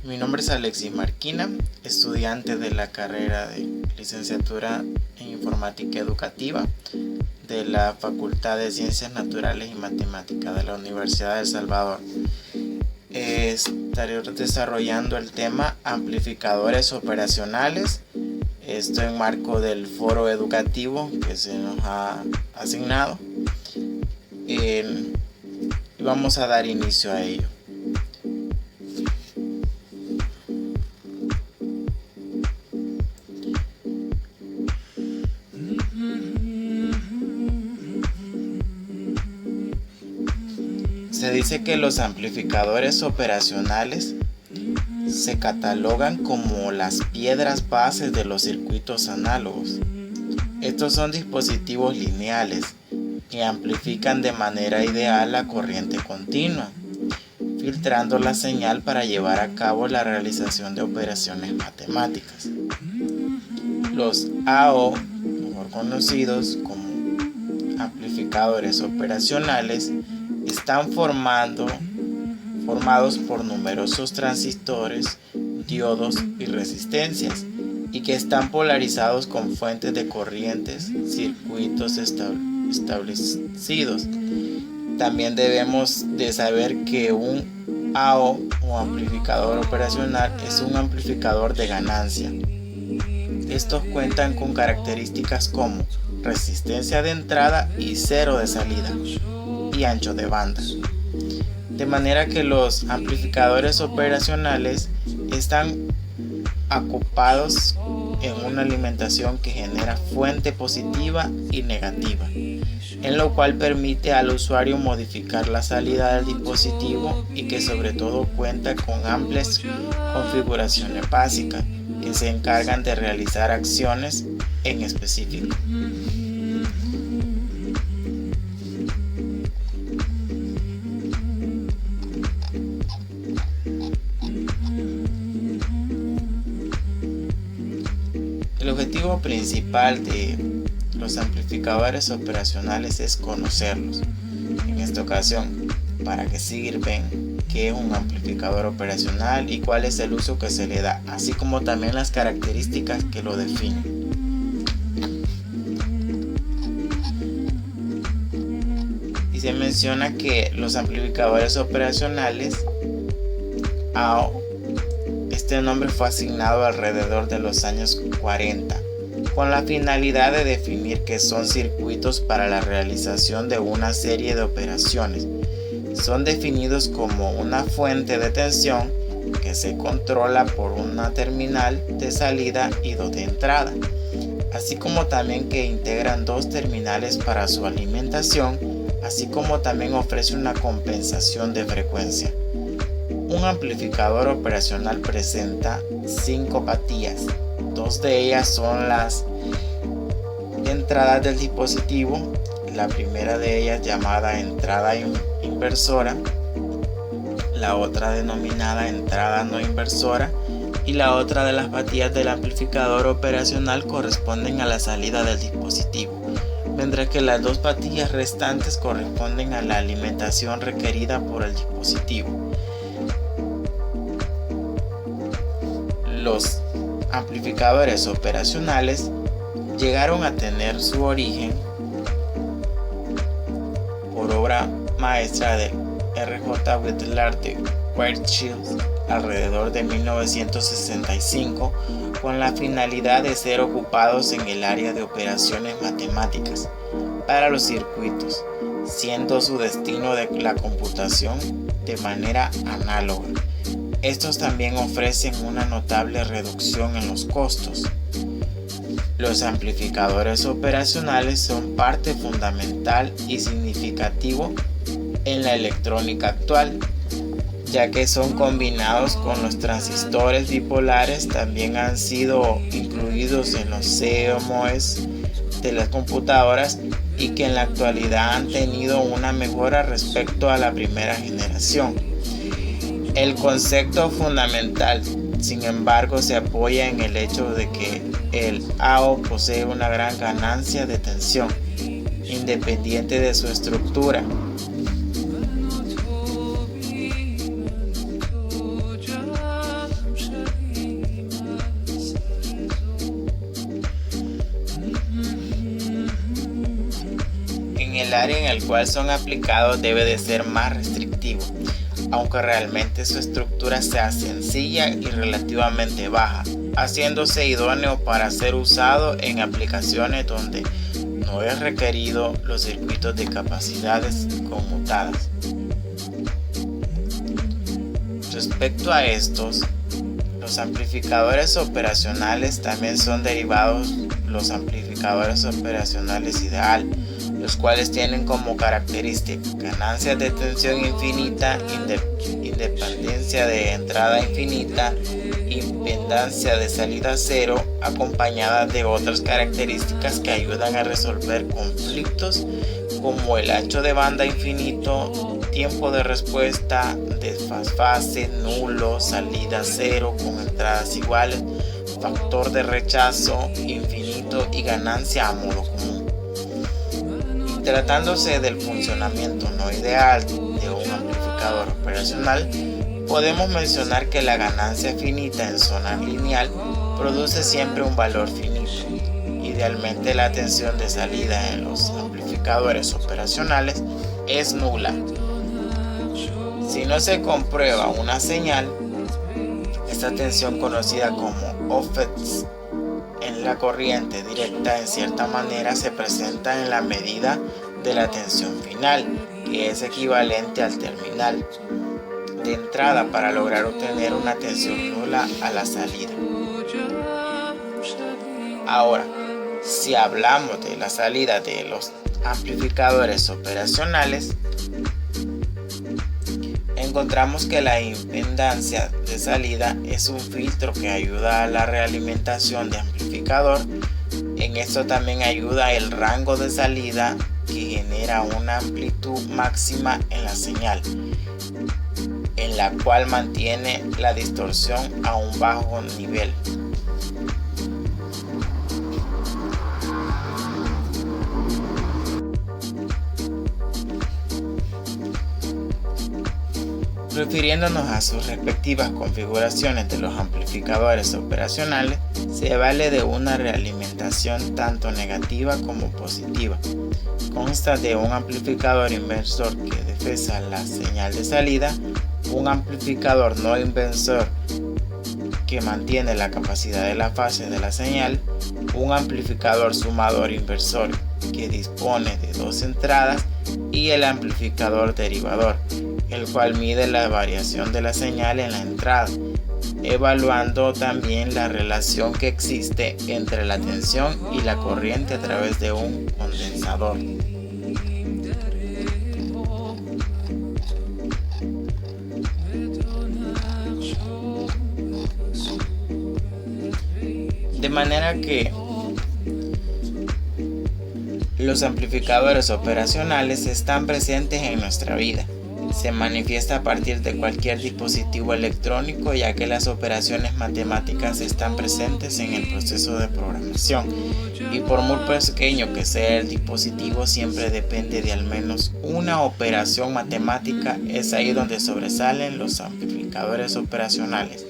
Mi nombre es Alexis Marquina, estudiante de la carrera de licenciatura en Informática Educativa de la Facultad de Ciencias Naturales y Matemáticas de la Universidad de El Salvador. Estaré desarrollando el tema amplificadores operacionales, esto en marco del foro educativo que se nos ha asignado. Y vamos a dar inicio a ello. Se dice que los amplificadores operacionales se catalogan como las piedras bases de los circuitos análogos. Estos son dispositivos lineales que amplifican de manera ideal la corriente continua, filtrando la señal para llevar a cabo la realización de operaciones matemáticas. Los AO, mejor conocidos como amplificadores operacionales, están formados por numerosos transistores, diodos y resistencias, y que están polarizados con fuentes de corrientes, circuitos establecidos. También debemos de saber que un AO o amplificador operacional es un amplificador de ganancia. Estos cuentan con características como resistencia de entrada y cero de salida y ancho de banda. De manera que los amplificadores operacionales están acoplados en una alimentación que genera fuente positiva y negativa, en lo cual permite al usuario modificar la salida del dispositivo y que sobre todo cuenta con amplias configuraciones básicas que se encargan de realizar acciones en específico. El objetivo principal de los amplificadores operacionales es conocerlos. En esta ocasión, para qué sirven, qué es un amplificador operacional y cuál es el uso que se le da, así como también las características que lo definen. Y se menciona que los amplificadores operacionales, AO, este nombre fue asignado alrededor de los años 40, con la finalidad de definir que son circuitos para la realización de una serie de operaciones. Son definidos como una fuente de tensión que se controla por una terminal de salida y dos de entrada, así como también que integran dos terminales para su alimentación, así como también ofrece una compensación de frecuencia. Un amplificador operacional presenta 5 patillas. 2 de ellas son las entradas del dispositivo. La primera de ellas llamada entrada inversora, la otra denominada entrada no inversora, y la otra de las patillas del amplificador operacional corresponden a la salida del dispositivo, mientras que las 2 patillas restantes corresponden a la alimentación requerida por el dispositivo. Los amplificadores operacionales llegaron a tener su origen por obra maestra de R.J. Whitelaar de Schwarzschild alrededor de 1965, con la finalidad de ser ocupados en el área de operaciones matemáticas para los circuitos, siendo su destino de la computación de manera análoga. Estos también ofrecen una notable reducción en los costos. Los amplificadores operacionales son parte fundamental y significativo en la electrónica actual, ya que son combinados con los transistores bipolares. También han sido incluidos en los CMOS de las computadoras y que en la actualidad han tenido una mejora respecto a la primera generación. El concepto fundamental, sin embargo, se apoya en el hecho de que el AO posee una gran ganancia de tensión, independiente de su estructura. el área en el cual son aplicados debe de ser más restrictivo, aunque realmente su estructura sea sencilla y relativamente baja, haciéndose idóneo para ser usado en aplicaciones donde no es requerido los circuitos de capacidades conmutadas. Respecto a estos, los amplificadores operacionales también son derivados los amplificadores operacionales ideal, los cuales tienen como característica ganancias de tensión infinita, independencia de entrada infinita, impedancia de salida cero, acompañadas de otras características que ayudan a resolver conflictos como el ancho de banda infinito, tiempo de respuesta, desfase nulo, salida cero con entradas iguales, factor de rechazo infinito y ganancia a modo común. Y tratándose del funcionamiento no ideal de un amplificador operacional, podemos mencionar que la ganancia finita en zona lineal produce siempre un valor finito. Idealmente la tensión de salida en los amplificadores operacionales es nula. Si no se comprueba una señal, esta tensión conocida como offsets en la corriente directa en cierta manera se presenta en la medida de la tensión final, que es equivalente al terminal de entrada para lograr obtener una tensión nula a la salida. Ahora, si hablamos de la salida de los amplificadores operacionales, encontramos que la impedancia de salida es un filtro que ayuda a la realimentación de amplificador. En esto también ayuda el rango de salida, que genera una amplitud máxima en la señal, en la cual mantiene la distorsión a un bajo nivel. Refiriéndonos a sus respectivas configuraciones de los amplificadores operacionales, se vale de una realimentación tanto negativa como positiva. Consta de un amplificador inversor que desfasa la señal de salida, un amplificador no inversor que mantiene la capacidad de la fase de la señal, un amplificador sumador inversor que dispone de dos entradas y el amplificador derivador, el cual mide la variación de la señal en la entrada, evaluando también la relación que existe entre la tensión y la corriente a través de un condensador. De manera que los amplificadores operacionales están presentes en nuestra vida. Se manifiesta a partir de cualquier dispositivo electrónico, ya que las operaciones matemáticas están presentes en el proceso de programación, y por muy pequeño que sea el dispositivo, siempre depende de al menos una operación matemática. Es ahí donde sobresalen los amplificadores operacionales.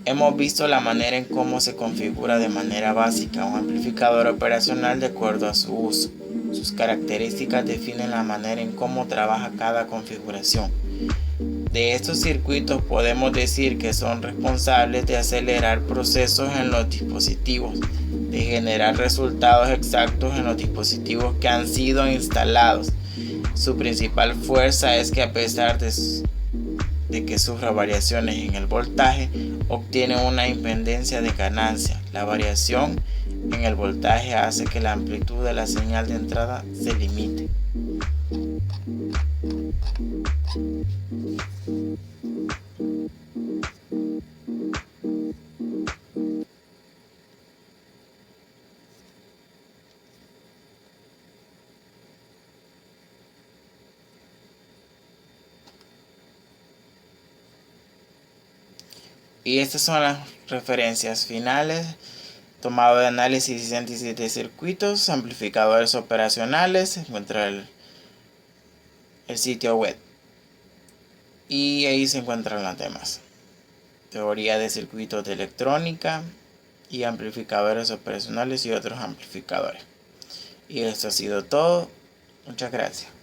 Hemos visto la manera en cómo se configura de manera básica un amplificador operacional de acuerdo a su uso. Sus características definen la manera en cómo trabaja cada configuración. De estos circuitos podemos decir que son responsables de acelerar procesos en los dispositivos, de generar resultados exactos en los dispositivos que han sido instalados. Su principal fuerza es que, a pesar de que sufra variaciones en el voltaje, obtiene una impedancia de ganancia. La variación en el voltaje hace que la amplitud de la señal de entrada se limite. Y estas son las referencias finales tomado de análisis y síntesis de circuitos, amplificadores operacionales. Se encuentra el sitio web y ahí se encuentran las demás. Teoría de circuitos de electrónica y amplificadores operacionales y otros amplificadores. Y esto ha sido todo. Muchas gracias.